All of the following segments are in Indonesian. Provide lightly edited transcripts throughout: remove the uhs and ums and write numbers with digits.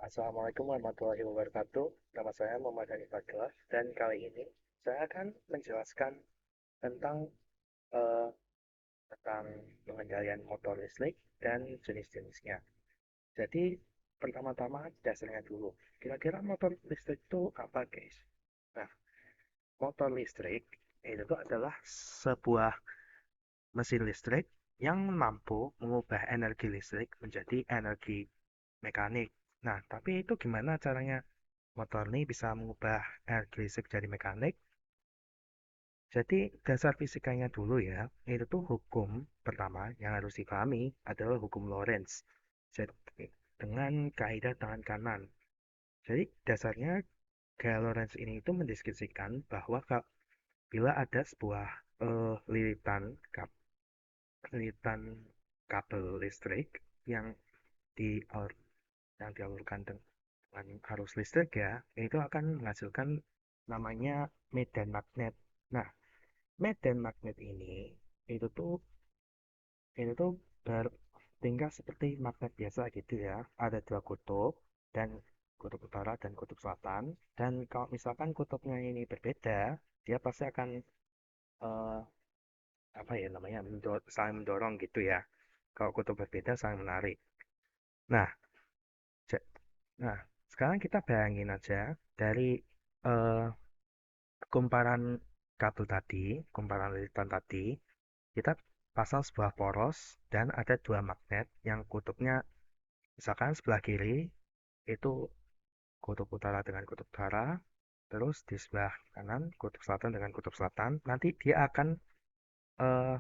Assalamualaikum warahmatullahi wabarakatuh. Nama saya Muhammad Hanif Fadlah dan kali ini saya akan menjelaskan tentang eh, tentang pengendalian motor listrik dan jenis-jenisnya. Jadi pertama-tama dasarnya dulu. Kira-kira motor listrik itu apa, guys? Nah, motor listrik itu adalah sebuah mesin listrik yang mampu mengubah energi listrik menjadi energi mekanik. Nah, tapi itu gimana caranya motor ini bisa mengubah energi listrik jadi mekanik? Jadi dasar fisikanya dulu ya, itu tuh hukum pertama yang harus dipahami adalah hukum Lorentz. Jadi dengan kaidah tangan kanan. Jadi dasarnya gaya Lorentz ini itu mendeskripsikan bahwa bila ada sebuah lilitan kabel listrik yang di yang dialurkan dengan arus listrik ya, itu akan menghasilkan namanya medan magnet. Nah, medan magnet ini tuh bertingkah seperti magnet biasa gitu ya. Ada dua kutub dan kutub utara dan kutub selatan. Dan kalau misalkan kutubnya ini berbeda, dia pasti akan eh, apa ya namanya saling mendorong gitu ya. Kalau kutub berbeda saling menarik. Nah, nah sekarang kita bayangin aja dari eh, kumparan kabel tadi, kumparan lilitan tadi, kita pasang sebuah poros dan ada dua magnet yang kutubnya misalkan sebelah kiri itu kutub utara dengan kutub utara, terus di sebelah kanan kutub selatan dengan kutub selatan. Nanti eh,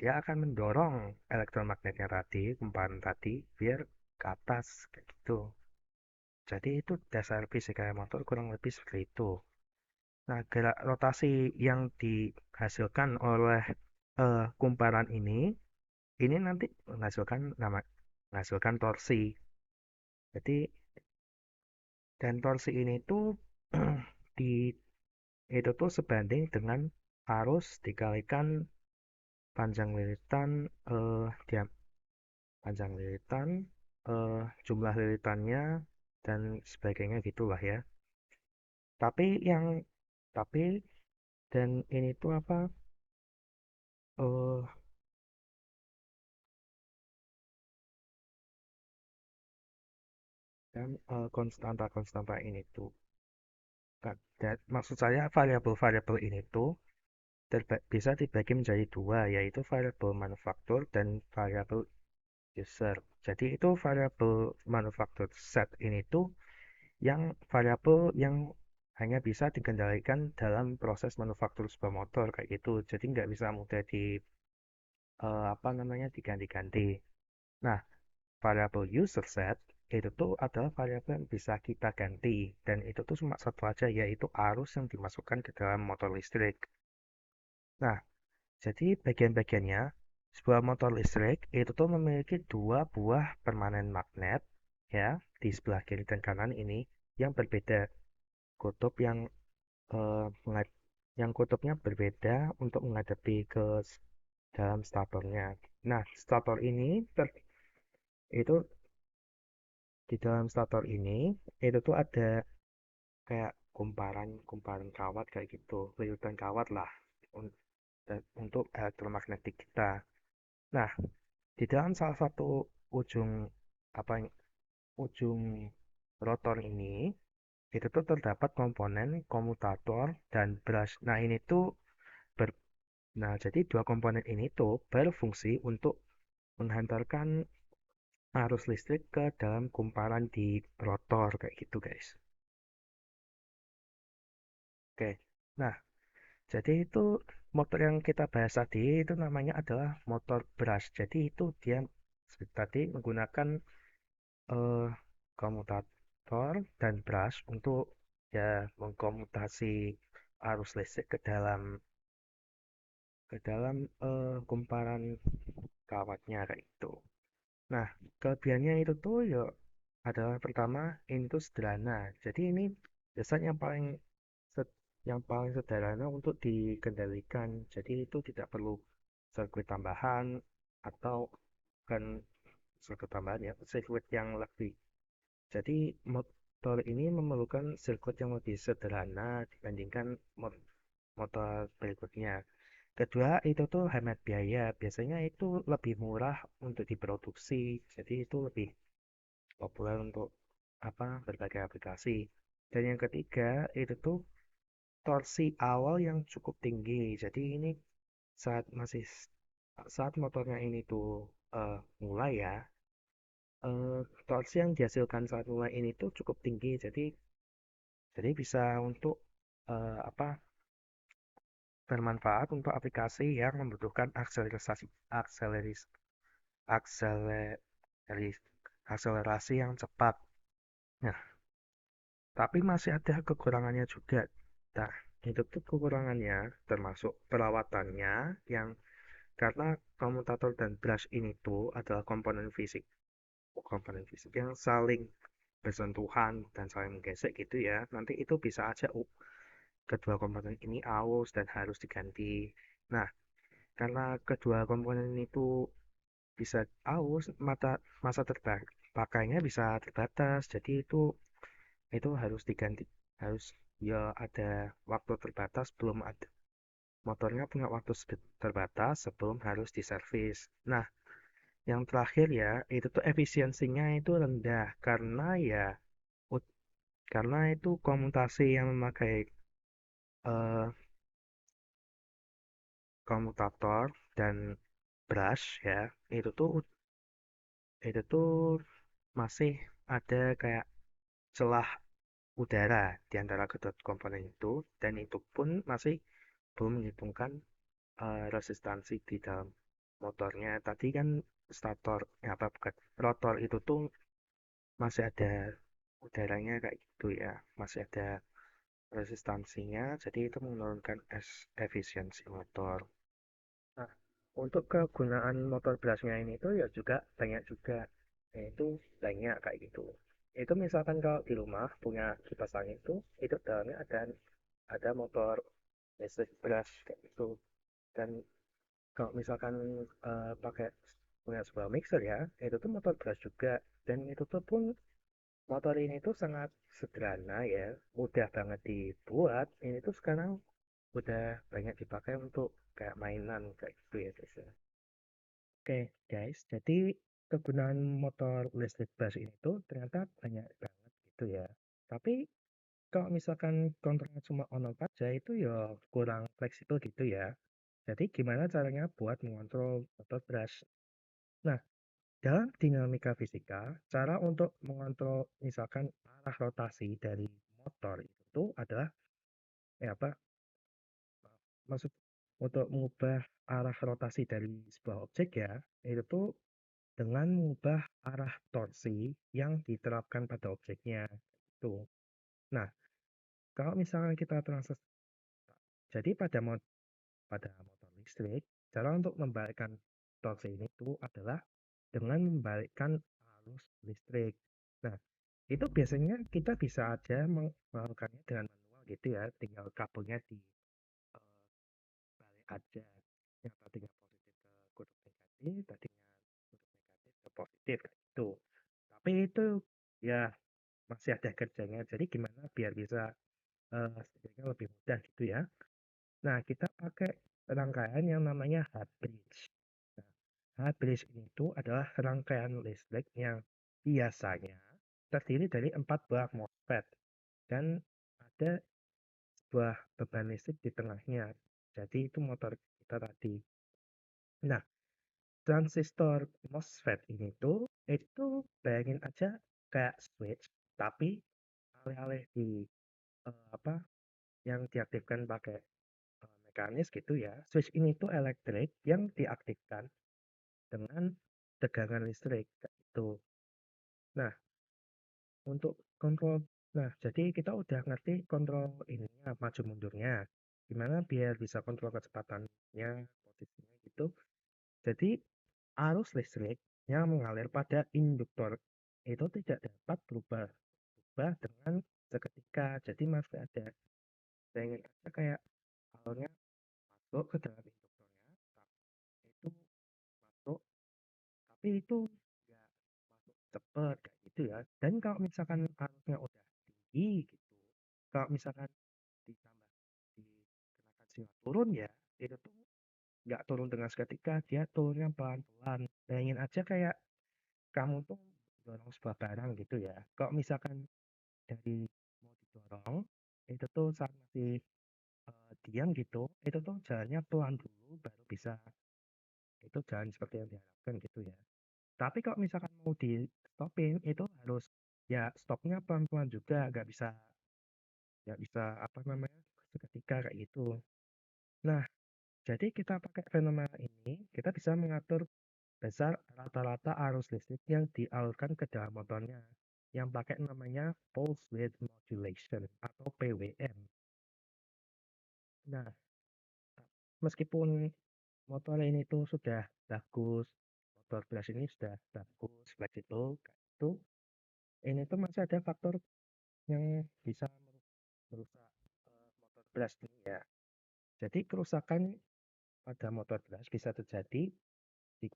dia akan mendorong elektromagnetnya tadi, kumparan tadi, biar ke atas kayak gitu. Jadi itu dasar fisika motor kurang lebih seperti itu. Nah, gerak rotasi yang dihasilkan oleh kumparan ini nanti menghasilkan torsi. Jadi dan torsi ini tuh di itu tuh sebanding dengan arus dikalikan panjang lilitan diam panjang lilitan jumlah lilitannya dan sebagainya gitulah ya. Tapi yang tapi dan ini tuh apa eh dan konstanta-konstanta ini tuh maksud saya variabel-variabel ini tuh bisa dibagi menjadi dua, yaitu variabel manufaktur dan variabel user. Jadi itu variabel manufaktur set ini tuh yang variabel yang hanya bisa dikendalikan dalam proses manufaktur sebuah motor kayak gitu. Jadi nggak bisa mudah apa namanya diganti-ganti. Nah, variabel user set itu tuh adalah variabel yang bisa kita ganti dan itu tuh cuma satu aja yaitu arus yang dimasukkan ke dalam motor listrik. Nah, jadi bagian-bagiannya sebuah motor listrik itu tuh memiliki dua buah permanen magnet ya di sebelah kiri dan kanan ini yang berbeda kutub yang kutubnya berbeda untuk menghadapi ke dalam statornya. Nah, stator ini itu di dalam stator ini itu tuh ada kayak kumparan kawat kayak gitu, lilitan kawat lah untuk elektromagnetik kita. Nah, di dalam salah satu ujung apa ujung rotor ini itu tuh terdapat komponen komutator dan brush. Nah, ini tuh ber nah, jadi dua komponen ini tuh berfungsi untuk menghantarkan arus listrik ke dalam kumparan di rotor kayak gitu, guys. Oke. Nah, jadi itu motor yang kita bahas tadi itu namanya adalah motor brush. Jadi itu dia tadi menggunakan eh, komutator dan brush untuk ya mengkomutasi arus listrik ke dalam kumparan kawatnya kayak gitu. Nah, kelebihannya itu tuh ya adalah pertama ini tuh sederhana. Jadi ini biasanya yang paling sederhana untuk dikendalikan. Jadi itu tidak perlu sirkuit tambahan atau kan sirkuit tambahan ya, sirkuit yang lebih Jadi motor ini memerlukan sirkuit yang lebih sederhana dibandingkan motor berikutnya. Kedua, itu tuh hemat biaya. Biasanya itu lebih murah untuk diproduksi. Jadi itu lebih populer untuk berbagai aplikasi. Dan yang ketiga, itu tuh torsi awal yang cukup tinggi. Jadi ini saat masih saat motornya ini tuh mulai ya, torsi yang dihasilkan saat mulai ini tuh cukup tinggi. Jadi bisa untuk apa bermanfaat untuk aplikasi yang membutuhkan akselerasi akselerasi akselerasi yang cepat. Nah, tapi masih ada kekurangannya juga. Nah, itu tuh kekurangannya termasuk perawatannya yang karena komutator dan brush ini tuh adalah komponen fisik yang saling bersentuhan dan saling menggesek gitu ya. Nanti itu bisa aja kedua komponen ini aus dan harus diganti. Nah, karena kedua komponen itu bisa aus, masa terpakainya bisa terbatas. Jadi itu harus diganti, harus ya ada waktu terbatas, belum ada motornya punya waktu terbatas sebelum harus diservis. Nah, yang terakhir ya, itu tuh efisiensinya itu rendah karena ya karena itu komutasi yang memakai eh, komutator dan brush ya, itu tuh masih ada kayak celah udara di antara kedua komponen itu dan itu pun masih belum menghitungkan resistansi di dalam motornya. Tadi kan bukan rotor itu tuh masih ada udaranya kayak gitu ya, masih ada resistansinya, jadi itu menurunkan efisiensi motor. Nah, untuk kegunaan motor berasnya ini tuh ya juga banyak juga, yaitu banyak kayak gitu. Itu misalkan kalau di rumah punya kipas angin itu dalamnya ada motor listrik beras kayak gitu. Dan kalau misalkan pakai punya sebuah mixer ya, itu tuh motor beras juga. Dan itu tuh pun motor ini tuh sangat sederhana ya, mudah banget dibuat. Ini tuh sekarang udah banyak dipakai untuk kayak mainan kayak gitu ya guys ya. Oke guys, jadi kegunaan motor listrik bus ini tuh ternyata banyak banget gitu ya. Tapi kalau misalkan kontrolnya cuma on off aja itu ya kurang fleksibel gitu ya. Jadi gimana caranya buat mengontrol motor brush? Nah, dalam dinamika fisika, cara untuk mengontrol misalkan arah rotasi dari motor itu adalah apa? Maksud untuk mengubah arah rotasi dari sebuah objek ya, itu tuh dengan mengubah arah torsi yang diterapkan pada objeknya. Itu. Nah, kalau misalnya kita transaksi, jadi pada motor listrik, cara untuk membalikkan torsi ini tuh adalah dengan membalikkan arus listrik. Nah, itu biasanya kita bisa aja melakukannya dengan manual gitu ya, tinggal kabelnya dibalik aja. Yang tadinya positif ke kutub negatif, tadinya kutub negatif ke positif kayak gitu. Tapi itu ya masih ada kerjanya. Jadi gimana biar bisa setidaknya lebih mudah gitu ya. Nah, kita pakai rangkaian yang namanya hard bridge. Nah, hard bridge itu adalah rangkaian listrik yang biasanya terdiri dari 4 buah MOSFET dan ada sebuah beban listrik di tengahnya. Jadi itu motor kita tadi. Nah, transistor MOSFET ini tuh itu bayangin aja kayak switch tapi alih-alih di apa yang diaktifkan pakai mekanis gitu ya. Switch ini tuh elektrik yang diaktifkan dengan tegangan listrik kayak gitu. Nah, untuk kontrol jadi kita udah ngerti kontrol ininya maju mundurnya. Gimana biar bisa kontrol kecepatannya, posisinya gitu. Jadi arus listrik yang mengalir pada induktor itu tidak dapat berubah dengan seketika. Jadi masih ada pengen aja kayak awalnya masuk ke dalam induktornya, itu masuk, tapi itu nggak masuk cepet kayak gitu ya. Dan kalau misalkan arusnya udah tinggi gitu, kalau misalkan ditambah dikenakan silat turun ya, itu tuh nggak turun dengan seketika, dia turunnya pelan-pelan. Bayangin aja kayak kamu tuh dorong sebuah barang gitu ya. Kalau misalkan dari mau didorong, itu tuh saat masih diam gitu, itu tuh jalannya pelan dulu baru bisa itu jalan seperti yang diharapkan gitu ya. Tapi kalau misalkan mau di stopin itu harus ya stopnya pelan-pelan juga, nggak bisa apa namanya seketika kayak gitu. Nah, jadi kita pakai fenomena ini, kita bisa mengatur besar rata-rata arus listrik yang dialurkan ke dalam motornya, yang pakai namanya pulse width modulation atau PWM. Nah, meskipun motor ini tuh sudah bagus, motor beras ini sudah bagus, fleksibel, kayak itu, ini tuh masih ada faktor yang bisa merusak motor beras ini ya. Jadi kerusakan pada motor beras bisa terjadi di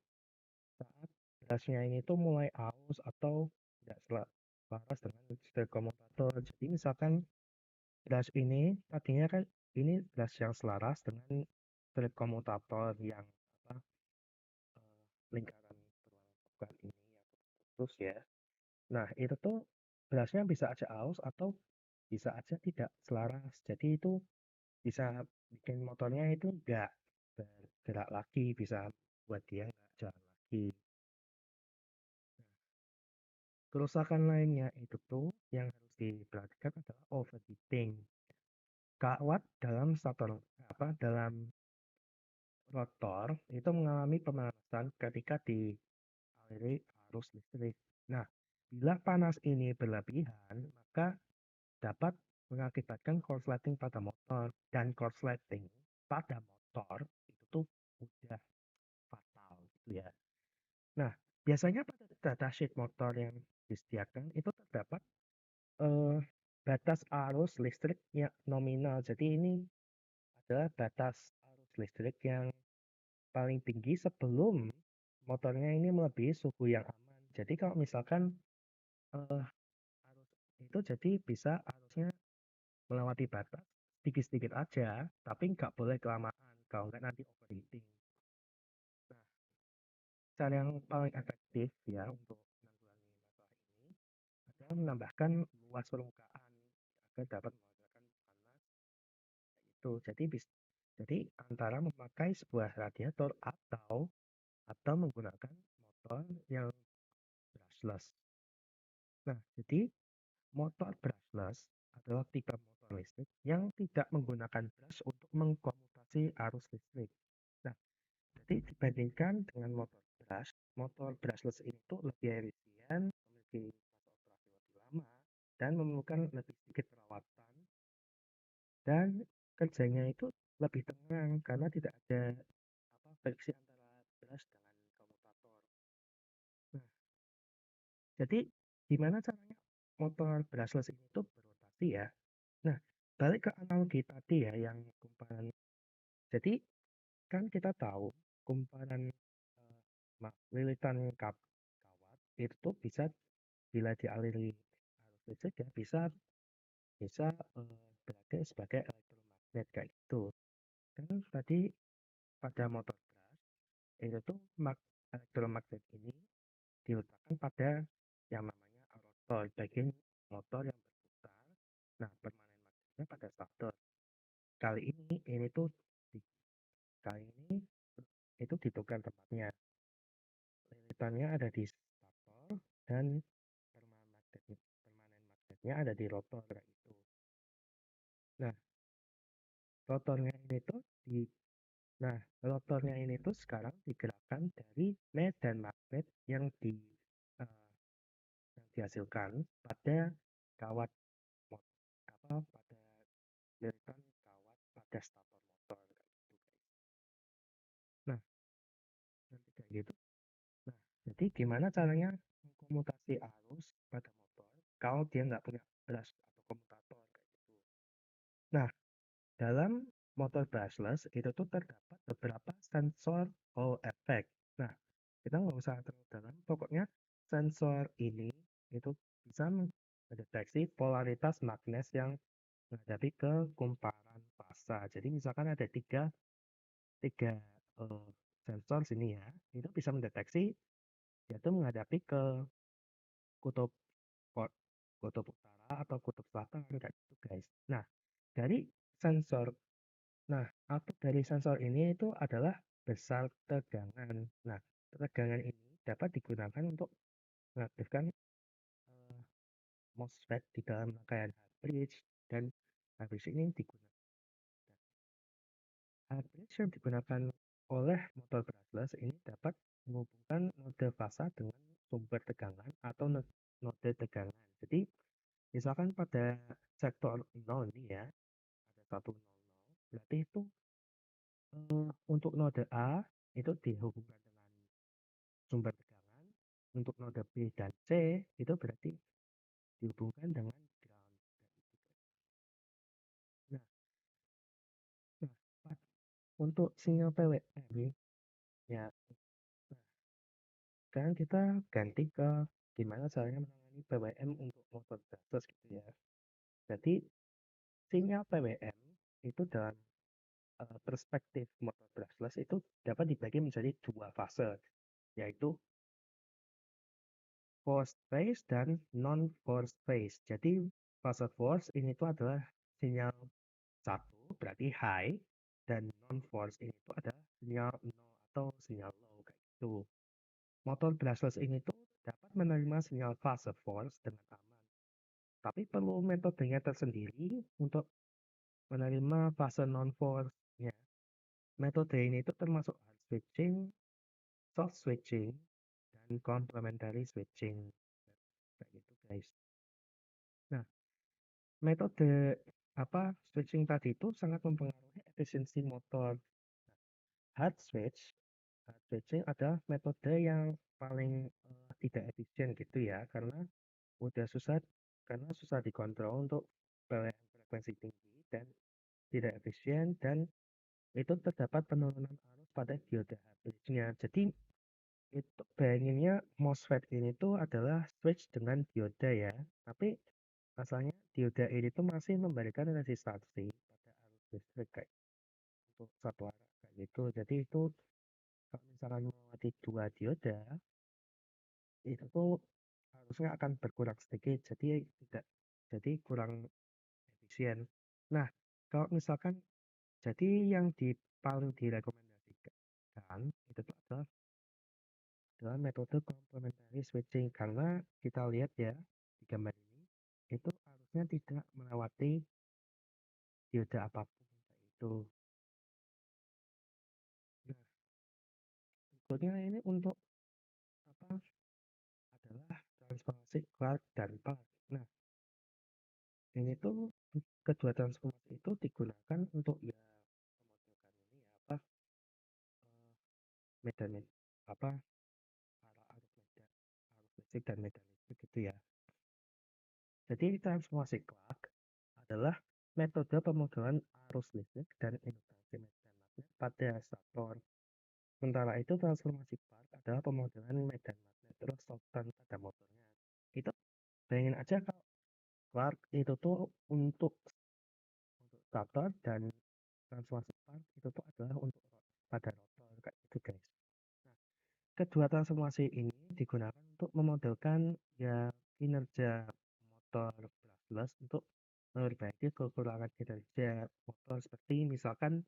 saat berasnya ini tuh mulai aus atau tidak selaras dengan listrik komutator. Jadi misalkan beras ini tadinya kan ini beras yang selaras dengan listrik komutator yang apa lingkaran tulang ini yang putus ya. Nah itu tuh berasnya bisa aja aus atau bisa aja tidak selaras. Jadi itu bisa bikin motornya itu nggak bergerak lagi, bisa buat dia nggak jalan lagi. Kerusakan lainnya itu tuh yang harus diperhatikan adalah overheating. Kawat dalam dalam rotor itu mengalami pemanasan ketika dialiri arus listrik. Nah, bila panas ini berlebihan, maka dapat mengakibatkan korsleting pada motor, dan korsleting pada motor itu tuh udah fatal gitu ya. Nah, biasanya pada datasheet motor yang disediakan itu terdapat eh, batas arus listrik yang nominal. Jadi ini adalah batas arus listrik yang paling tinggi sebelum motornya ini melebihi suhu yang aman. Jadi kalau misalkan arus itu jadi bisa arusnya melewati batas sedikit-sedikit aja, tapi nggak boleh kelamaan, kalau nggak nanti overheating. Nah, cara yang paling efektif ya untuk menanggulangi masalah ini adalah menambahkan luas permukaan agar dapat menghasilkan panas itu. Jadi antara memakai sebuah radiator atau menggunakan motor yang brushless. Nah, jadi motor brushless adalah tipe motor listrik yang tidak menggunakan brush untuk mengkomutasi arus listrik. Nah, jadi dibandingkan dengan motor brushless ini tuh lebih efisien, memiliki masa operasi lebih lama, dan memerlukan lebih sedikit perawatan, dan kerjanya itu lebih tenang karena tidak ada friksi antara brush dengan komutator. Nah, jadi gimana caranya motor brushless ini tuh berotasi ya? Nah, balik ke analogi tadi ya yang kumparan. Jadi kan kita tahu kumparan lilitan kawat itu tuh bisa bila dialiri arus listrik ya bisa bisa berarti sebagai elektromagnet kayak gitu. Kan tadi pada motor gas itu tuh elektromagnet ini diletakkan pada yang namanya rotor, bagian motor yang berputar. Nah, permanen magnetnya pada starter. Kali ini tuh kali ini itu ditukar tempatnya. Lilitannya ada di starter dan permanen magnetnya ada di rotor kayak gitu. Nah, rotornya ini tuh di Nah, rotornya ini tuh sekarang digerakkan dari medan magnet eh, yang dihasilkan pada kawat pada lirikan kawat pada stator motor kayak gitu guys. Nah, nanti kayak gitu. Nah, jadi gimana caranya mengkomutasi arus pada motor kalau dia nggak punya brush atau komutator kayak gitu. Nah, dalam motor brushless itu tuh terdapat beberapa sensor Hall effect. Nah, kita nggak usah terlalu dalam, pokoknya sensor ini itu bisa mendeteksi polaritas magnet yang menghadapi ke kumparan fasa. Jadi misalkan ada tiga tiga eh, sensor sini ya, itu bisa mendeteksi yaitu menghadapi ke kutub kutub utara atau kutub selatan kayak gitu guys. Nah, dari sensor dari sensor ini itu adalah besar tegangan. Nah, tegangan ini dapat digunakan untuk mengaktifkan eh, MOSFET di dalam rangkaian hard bridge dan hard bridge ini digunakan hard bridge yang digunakan oleh motor brushless ini dapat menghubungkan node fasa dengan sumber tegangan atau node tegangan. Jadi, misalkan pada sektor 0 ini ya, ada 100, berarti itu untuk node A itu dihubungkan dengan sumber tegangan, untuk node B dan C itu berarti dihubungkan dengan ground. Nah, nah untuk sinyal PWM ya, nah, sekarang kita ganti ke gimana caranya menangani PWM untuk motor brushless gitu ya. Jadi sinyal PWM itu dalam perspektif motor brushless itu dapat dibagi menjadi dua fase, yaitu forced phase dan non-forced phase. Jadi fase force ini tuh adalah sinyal 1 berarti high, dan non-force ini tuh ada sinyal 0 atau sinyal low kayak gitu. Motor brushless ini tuh dapat menerima sinyal fase force dengan aman. Tapi perlu metodenya tersendiri untuk menerima fase non-force-nya. Metode ini tuh termasuk hard switching, soft switching, dan complementary switching. Kayak gitu guys. Nah, metode switching tadi itu sangat mempengaruhi efisiensi motor. Hard switching adalah metode yang paling tidak efisien gitu ya, karena susah dikontrol untuk frekuensi tinggi dan tidak efisien, dan itu terdapat penurunan arus pada diode hard bridge-nya. Jadi itu bayanginnya MOSFET ini tuh adalah switch dengan diode ya, tapi asalnya diode ini tuh masih memberikan resistansi pada arus listrik kayak untuk satu arah kayak gitu. Jadi itu kalau misalkan melewati dua diode itu tuh harusnya akan berkurang sedikit, jadi kurang efisien. Nah, kalau misalkan jadi yang paling direkomendasikan itu tuh adalah metode complementary switching, karena kita lihat ya di gambar ini itu harusnya tidak melewati diode apapun kayak itu. Nah, berikutnya ini untuk apa adalah transformasi Clark dan Park. Nah, ini tuh kedua transformasi itu digunakan untuk ya memodulkan ini ya eh, medan apa arus medan arus listrik dan medan listrik gitu ya. Jadi transformasi Clark adalah metode pemodulan arus listrik dan induksi medan magnet pada stator. Sementara itu transformasi Clark adalah pemodulan medan magnet terus sultan pada motornya. Itu bayangin aja kalau Clark itu tuh untuk stator, dan transformasi Clark itu tuh adalah untuk pada rotor kayak gitu guys. Nah, kedua transformasi ini digunakan untuk memodelkan ya kinerja motor brushless untuk memperbaiki kekurangan kinerja motor, seperti misalkan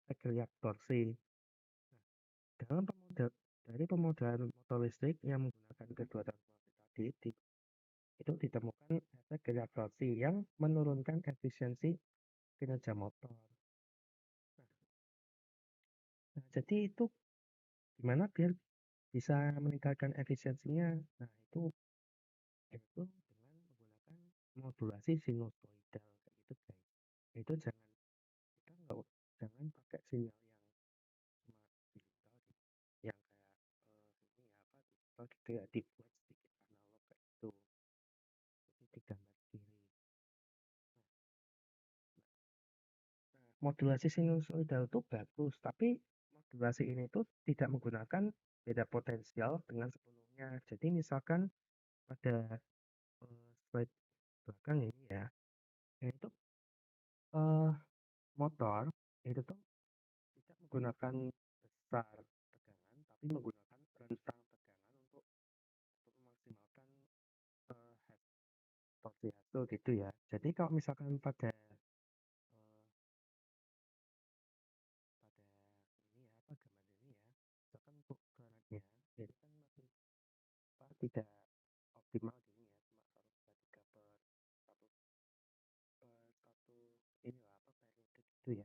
efek relief torsi. Nah, dalam pemodelan motor listrik yang menggunakan kedua transformasi tadi itu ditemukan efek relief torsi yang menurunkan efisiensi kinerja motor. Nah, jadi itu gimana biar bisa meningkatkan efisiensinya? Nah, itu dengan menggunakan modulasi sinusoidal kayak gitu guys. Itu kita nggak jangan pakai sinyal yang cuma digital gitu, yang kayak ini ya digital gitu ya, dibuat sedikit analog kayak itu. Jadi di gambar kiri. Nah, modulasi sinusoidal itu bagus, tapi modulasi ini tuh tidak menggunakan beda potensial dengan sepenuhnya. Jadi misalkan pada slide belakang ini ya, itu eh, motor itu tuh tidak menggunakan besar tegangan, tapi menggunakan rentang tegangan untuk memaksimalkan head torsi hasil gitu ya. Jadi kalau misalkan pada ini ya, apa gambar ini ya, misalkan untuk granatnya itu kan masih tidak optimal gini ya, cuma 1,3 per satu satu inilah apa periode gitu ya, itu kurang optimal aja.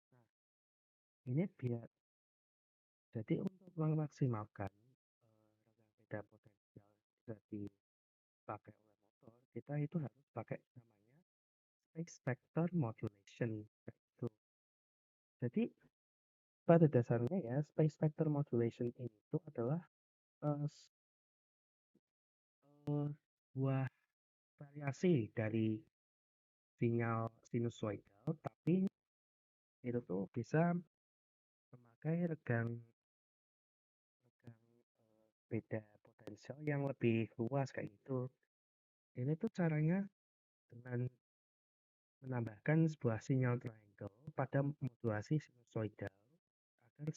Nah, ini biar jadi untuk memaksimalkan rentang beda potensial bisa dipakai oleh motor, kita itu harus pakai namanya space vector modulation gitu. Jadi pada dasarnya ya space vector modulation ini itu adalah eh, sebuah variasi dari sinyal sinusoidal, tapi itu tuh bisa memakai regang beda potensial yang lebih luas kayak gitu. Ini tuh caranya dengan menambahkan sebuah sinyal triangle pada modulasi sinusoidal agar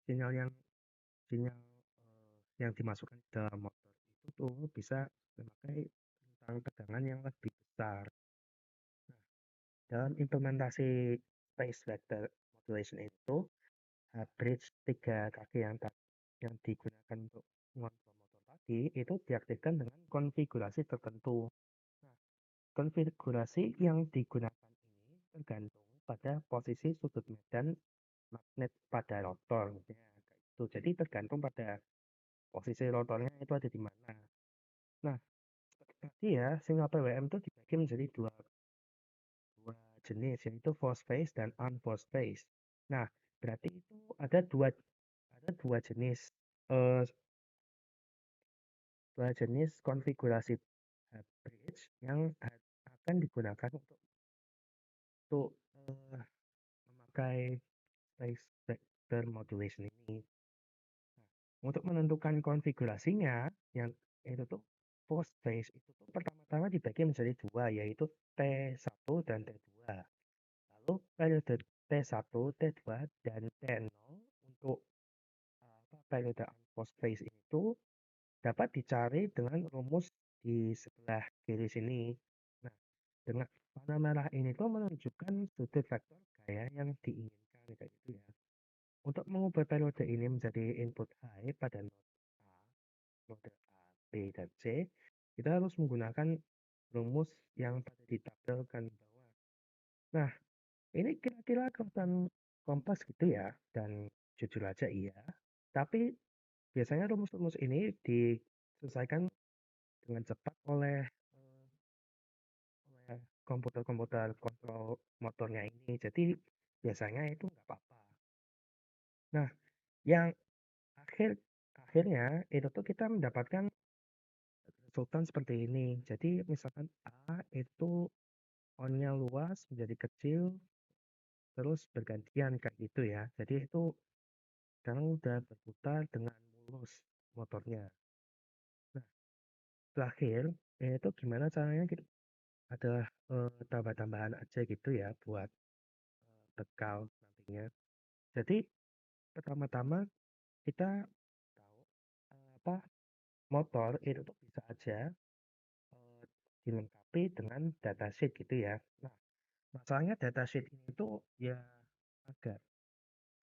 sinyal yang dimasukkan ke dalam motor itu tuh bisa memakai rentang tegangan yang lebih besar. Nah, dalam implementasi space vector modulation itu, bridge tiga kaki yang digunakan untuk mengontrol motor tadi itu diaktifkan dengan konfigurasi tertentu. Nah, konfigurasi yang digunakan ini tergantung pada posisi sudut medan magnet pada rotor, misalnya kayak gitu. Jadi tergantung pada posisi rotornya itu ada di mana. Nah, tadi ya sinyal PWM itu dibagi menjadi dua jenis, yaitu force phase dan unforced phase. Nah, berarti itu ada eh, dua jenis konfigurasi bridge yang akan digunakan untuk memakai space vector modulation ini. Nah, untuk menentukan konfigurasinya, yang itu tuh force phase itu tuh pertama-tama dibagi menjadi dua, yaitu T1 dan T2. Lalu periode T1, T2, dan T0 untuk periode unforced phase itu dapat dicari dengan rumus di sebelah kiri sini. Nah, dengan warna merah ini tuh menunjukkan sudut vektor gaya yang diinginkan kayak gitu ya. Untuk mengubah periode ini menjadi input high pada node A, B, dan C, kita harus menggunakan rumus yang pada ditampilkan di bawah. Nah, ini kira-kira kelihatan kompas gitu ya, dan jujur aja iya. Tapi biasanya rumus-rumus ini diselesaikan dengan cepat oleh komputer-komputer kontrol motornya ini. Jadi biasanya itu nggak apa-apa. Nah, yang akhirnya itu tuh kita mendapatkan resultan seperti ini. Jadi misalkan A itu onnya luas menjadi kecil, terus bergantian kayak gitu ya. Jadi itu sekarang udah berputar dengan mulus motornya. Nah, terakhir itu gimana caranya kita ada tambah-tambahan aja gitu ya buat bekal nantinya. Jadi pertama-tama kita tahu apa motor itu tuh bisa aja eh, dilengkapi dengan datasheet gitu ya. Nah, masalahnya datasheet ini tuh ya agak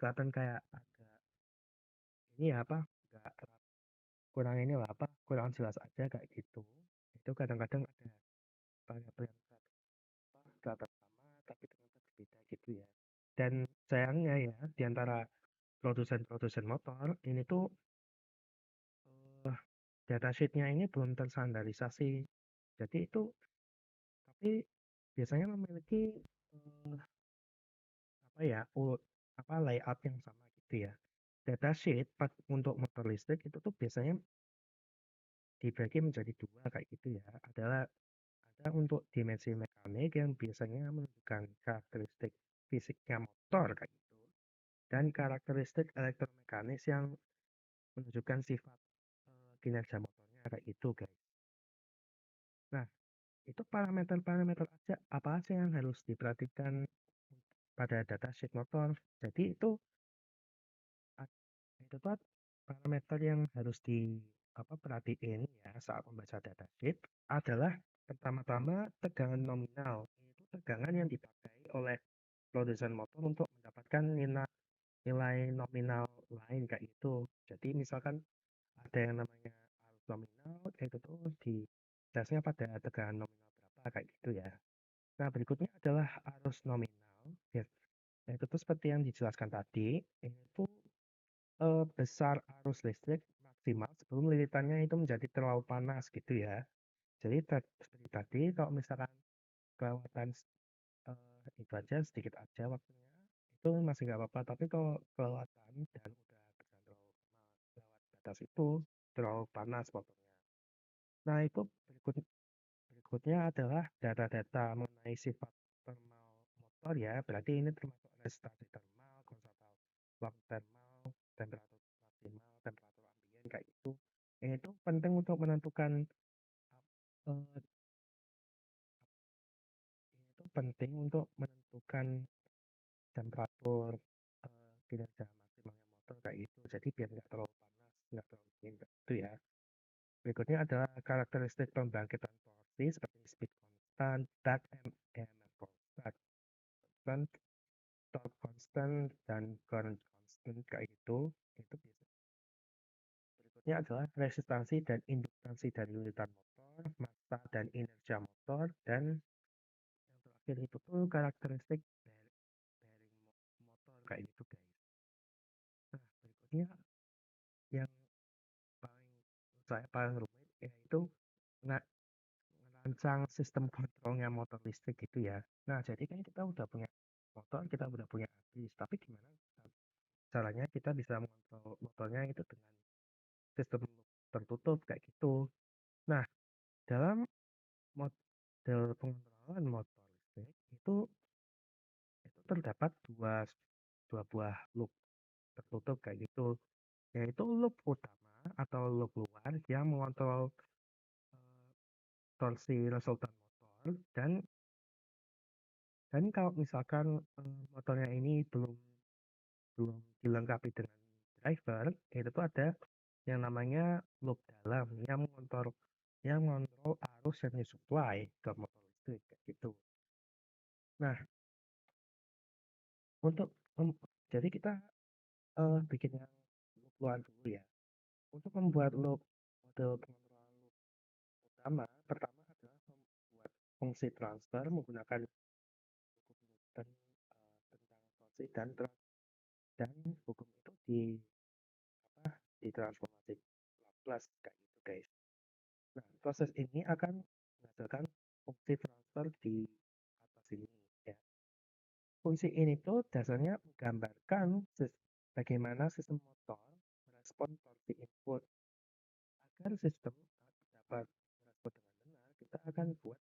kelihatan kayak agak ini ya apa nggak kurang ini lah apa kurang jelas aja kayak gitu. Itu kadang-kadang ada variabel yang kelihatan sama tapi ternyata berbeda gitu ya. Dan sayangnya ya di antara produsen-produsen motor ini tuh eh, datasheetnya ini belum terstandarisasi. Jadi itu tapi biasanya memiliki eh, apa ya apa layout yang sama gitu ya. Datasheet untuk motor listrik itu tuh biasanya dibagi menjadi dua kayak gitu ya. Ada untuk dimensi mekanik yang biasanya menunjukkan karakteristik fisiknya motor kayak gitu. Dan karakteristik elektromekanis yang menunjukkan sifat kinerja motornya kayak gitu guys. Nah, itu parameter-parameter aja apa aja yang harus diperhatikan pada datasheet motor. Jadi itu tuh parameter yang harus di apa perhatiin ya saat membaca datasheet adalah pertama-tama tegangan nominal. Itu tegangan yang dipakai oleh produsen motor untuk mendapatkan nilai nominal lain kayak gitu. Jadi misalkan ada yang namanya arus nominal, itu tuh di dasarnya pada tegangan nominal berapa kayak gitu ya. Nah, berikutnya adalah arus nominal. Ya, itu tuh seperti yang dijelaskan tadi, itu besar arus listrik maksimal sebelum lilitannya itu menjadi terlalu panas gitu ya. Jadi seperti tadi kalau misalkan kelewatan itu aja sedikit aja waktunya itu masih nggak apa-apa. Tapi kalau kelewatan dan udah berjalan terlalu lewat batas itu terlalu panas motornya. Nah itu berikutnya adalah data-data mengenai sifat thermal motor ya. Berarti ini termasuk resistansi thermal, konstantan waktu thermal, temperatur maksimal, temperatur ambien kayak gitu. Itu penting untuk menentukan eh, itu penting untuk menentukan temperatur kinerja maksimalnya motor kayak gitu. Jadi biar nggak terlalu panas, nggak terlalu dingin kayak gitu ya. Berikutnya adalah karakteristik pembangkitan torsi seperti speed constant, drag EMF constant, constant, torque constant, dan current constant kayak gitu. Itu biasa. Berikutnya adalah resistansi dan induktansi dari unit motor, massa dan inersia motor, dan yang terakhir itu tuh karakteristik bearing motor kayak gitu guys. Nah, berikutnya yang paling menurut saya paling rumit yaitu merancang sistem kontrolnya motor listrik gitu ya. Nah, jadi kan kita udah punya motor, kita udah punya habis, tapi gimana caranya kita bisa mengontrol motornya itu dengan sistem tertutup kayak gitu. Nah, dalam model pengontrolan motor listrik itu terdapat dua buah loop tertutup kayak gitu, yaitu loop utama atau loop luar yang mengontrol eh, torsi resultan motor dan kalau misalkan motornya ini belum belum dilengkapi dengan driver, itu tuh ada yang namanya loop dalam yang mengontrol arus yang disuplai ke motor listrik kayak gitu. Nah, untuk jadi kita bikin yang loop luar dulu ya. Untuk membuat loop model pengontrolan loop utama, pertama adalah membuat fungsi transfer menggunakan hukum Newton tentang torsi dan hukum itu ditransformasi Laplace kayak gitu guys. Nah, proses ini akan menghasilkan fungsi transfer di atas ini ya. Fungsi ini tuh dasarnya menggambarkan bagaimana sistem motor merespon torsi input. Agar sistem dapat merespon dengan benar, kita akan buat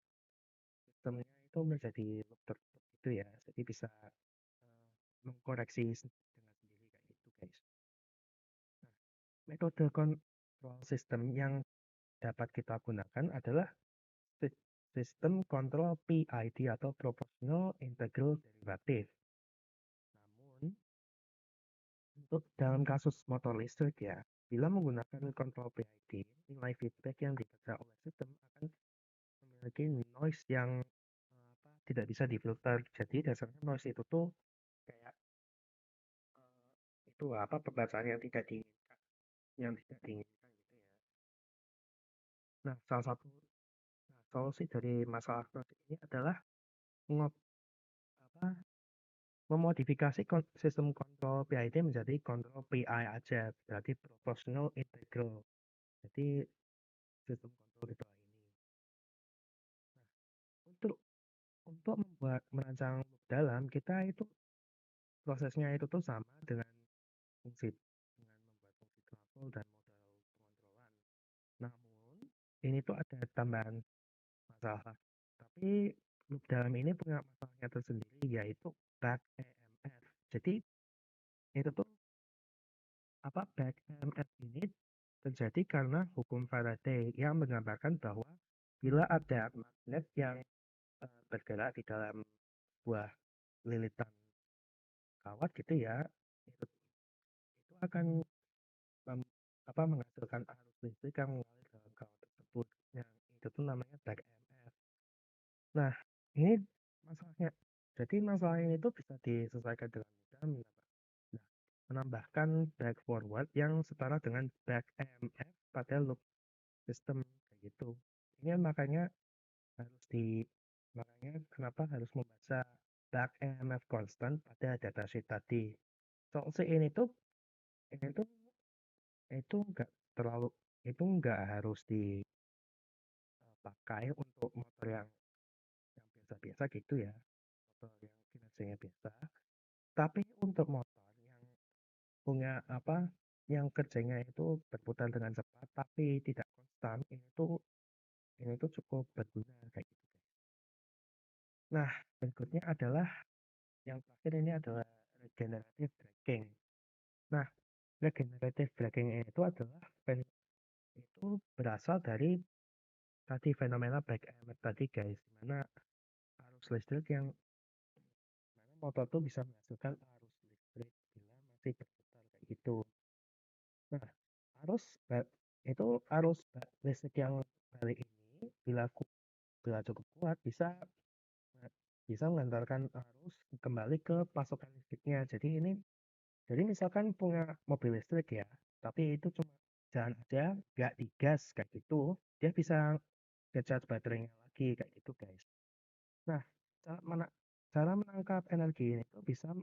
sistemnya itu menjadi loop tertutup gitu ya. Jadi bisa mengkoreksi dengan sendiri kayak gitu guys. Nah, metode kontrol sistem yang dapat kita gunakan adalah sistem kontrol PID atau Proportional Integral Derivative. Namun, untuk dalam kasus motor listrik ya, bila menggunakan kontrol PID, nilai feedback yang dibaca oleh sistem akan memiliki noise yang tidak bisa difilter. Jadi dasarnya noise itu tuh kayak itu apa pembacaan yang tidak diinginkan gitu ya. Nah, solusi dari masalah noise ini adalah apa memodifikasi sistem kontrol PID menjadi kontrol PI aja, berarti proportional integral. Jadi sistem kontrol di bawah ini. Nah, untuk membuat merancang loop dalam, kita itu prosesnya itu tuh sama fungsi dengan membuat fungsi travel dan model pengontrolan. Namun, ini tuh ada tambahan masalah. Tapi loop dalam ini punya masalahnya tersendiri yaitu back EMF. Jadi itu tuh back EMF ini terjadi karena hukum Faraday yang menggambarkan bahwa bila ada magnet yang bergerak di dalam buah lilitan kawat gitu ya, itu akan mem- menghasilkan arus listrik yang mengalir dalam kawat tersebut. Yang itu tuh namanya back EMF. Nah, ini masalahnya. Jadi masalah ini tuh bisa diselesaikan dengan mudah nah, menambahkan back forward yang setara dengan back EMF pada loop system kayak gitu. Ini makanya harus di makanya kenapa harus membaca back EMF constant pada datasheet tadi. Soal ini tuh itu enggak terlalu itu enggak harus dipakai untuk motor yang biasa-biasa gitu ya, motor yang kinerjanya biasa. Tapi untuk motor yang punya yang kerjanya itu berputar dengan cepat tapi tidak konstan, ini tuh cukup berguna kayak gitu. Nah, berikutnya adalah yang terakhir ini adalah regenerative braking. Nah, regenerative braking itu adalah itu berasal dari tadi fenomena back EMF tadi guys, di mana arus listrik yang mana motor tuh bisa menghasilkan arus listrik bila masih berputar kayak gitu. Nah, arus itu listrik yang balik ini bila cukup kuat bisa mengantarkan arus kembali ke pasokan listriknya. Jadi misalkan punya mobil listrik ya, tapi itu cuma jalan aja, nggak digas kayak gitu, dia bisa ngecas baterainya lagi kayak gitu guys. Nah, cara, mena- cara menangkap energi ini tuh bisa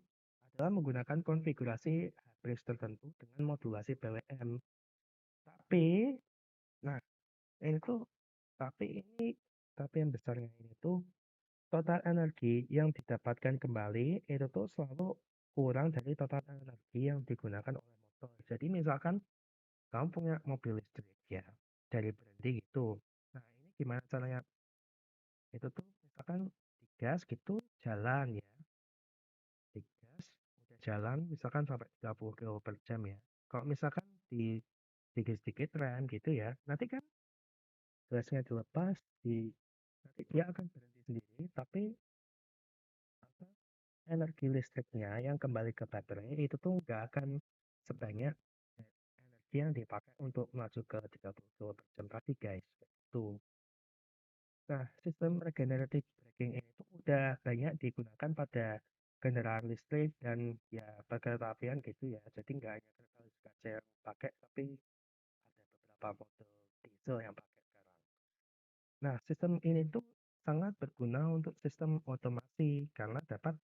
adalah menggunakan konfigurasi harddisk tertentu dengan modulasi BWM. Tapi, nah ini tuh, tapi ini, tapi yang besarnya ini tuh total energi yang didapatkan kembali itu tuh selalu kurang dari total energi yang digunakan oleh motor. Jadi misalkan kamu punya mobil listrik ya dari berhenti gitu. Nah ini gimana caranya? Itu tuh misalkan digas gitu jalan ya, digas udah jalan misalkan sampai 30 km per jam ya. Kalau misalkan di sedikit-sedikit rem gitu ya, nanti kan gasnya dilepas, nanti dia akan berhenti sendiri, tapi apa, energi listriknya yang kembali ke baterai itu tuh nggak akan sebanyak energi yang dipakai untuk melaju ke 30 km per jam tadi guys. Itu. Nah, sistem regeneratif braking ini tuh udah banyak digunakan pada kendaraan listrik dan ya kereta apian gitu ya. Jadi nggak hanya kereta listrik aja yang pakai, tapi ada beberapa model diesel yang pakai sekarang. Nah, sistem ini tuh sangat berguna untuk sistem otomasi karena dapat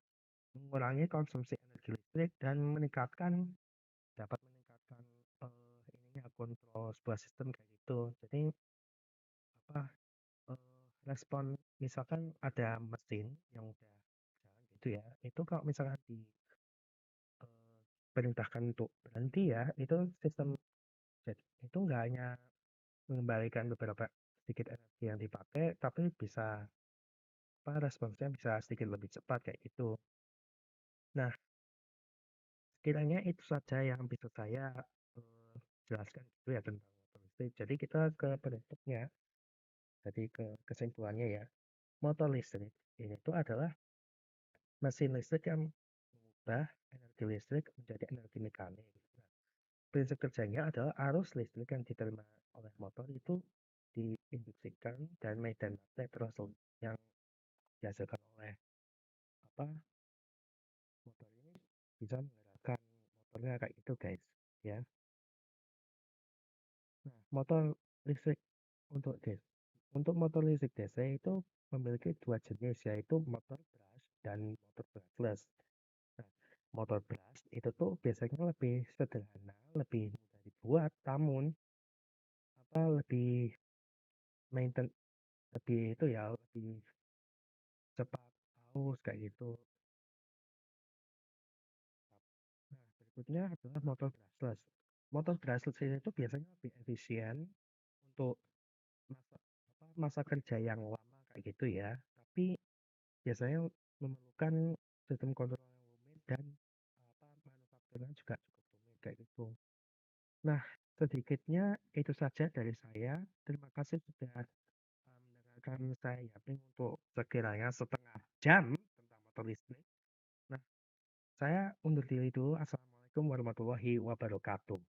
mengurangi konsumsi energi listrik dan dapat meningkatkan ininya kontrol sebuah sistem kayak gitu. Jadi apa respon misalkan ada mesin yang udah jalan gitu ya, itu kalau misalkan diperintahkan untuk berhenti ya, itu sistem jadi itu nggak hanya mengembalikan beberapa sedikit energi yang dipakai, tapi bisa responsnya bisa sedikit lebih cepat kayak gitu. Nah, sekiranya itu saja yang bisa saya jelaskan gitu ya tentang motor listrik. Jadi kita ke penutupnya, jadi ke kesimpulannya ya. Motor listrik ini tuh adalah mesin listrik yang mengubah energi listrik menjadi energi mekanik. Nah, prinsip kerjanya adalah arus listrik yang diterima oleh motor itu diinduksikan dan medan magnet terus yang dihasilkan oleh apa motor ini bisa menggerakkan motornya kayak gitu guys ya. Nah, motor listrik untuk motor listrik DC itu memiliki dua jenis yaitu motor brush dan motor brushless. Nah, motor brush itu tuh biasanya lebih sederhana, lebih mudah dibuat, namun lebih maintain lebih itu ya lebih cepat haus kayak gitu. Nah, berikutnya adalah motor brushless. Motor brushless ini tuh biasanya lebih efisien untuk masa masa kerja yang lama kayak gitu ya. Tapi biasanya memerlukan sistem kontrol yang rumit dan manufakturnya juga cukup rumit kayak gitu. Nah, sedikitnya itu saja dari saya. Terima kasih sudah mendengarkan saya yapping untuk sekiranya setengah jam tentang motor listrik. Nah, saya undur diri dulu. Assalamualaikum warahmatullahi wabarakatuh.